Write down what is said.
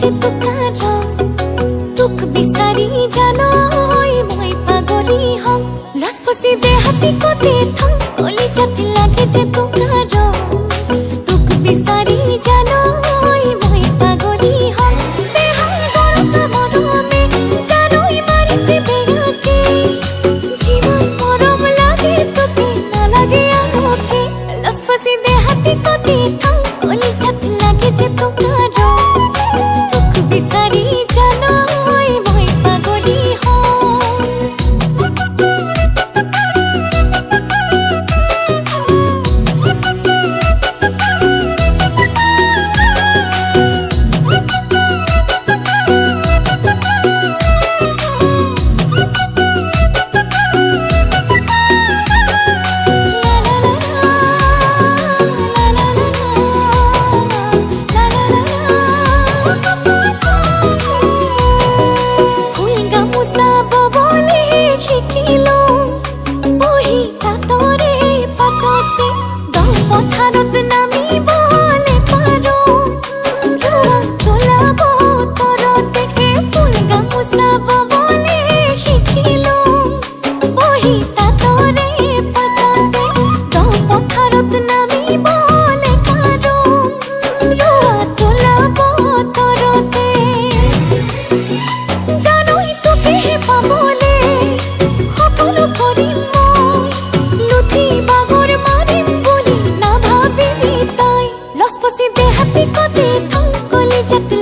যে তুকার তুক বিচাৰি জানৈ মই পাগলি হম লসপসি দে হাতি কো দে থম কলি জাতি লাগে যে তুকার তুক বিচাৰি জানৈ মই পাগলি হম বেহাল গৰকা মৰমে জানৈ মাৰিছে বেগাকে জীবন মৰম লাগে তোকে নালাগে আনকে লসপসি দে হাতি কো দে থম কলি জাতি লাগে যে তুকার তুক বিচাৰি জানৈ মই পাগলি পথাৰত নামি বলে পাৰো ৰুৱা তোলাব তৰতে ফুল গামোচাব বলে শিকিলো বহি তাতৰে পাততে পথাৰত নামি বলে পাৰো ৰুৱা তোলাব তৰতে জানৈ তোকেহে পাবলে সকলো কৰিম মই লুটি বাগৰ মাৰিম লসপসি দে হাতি কো দে থম কলি জাতি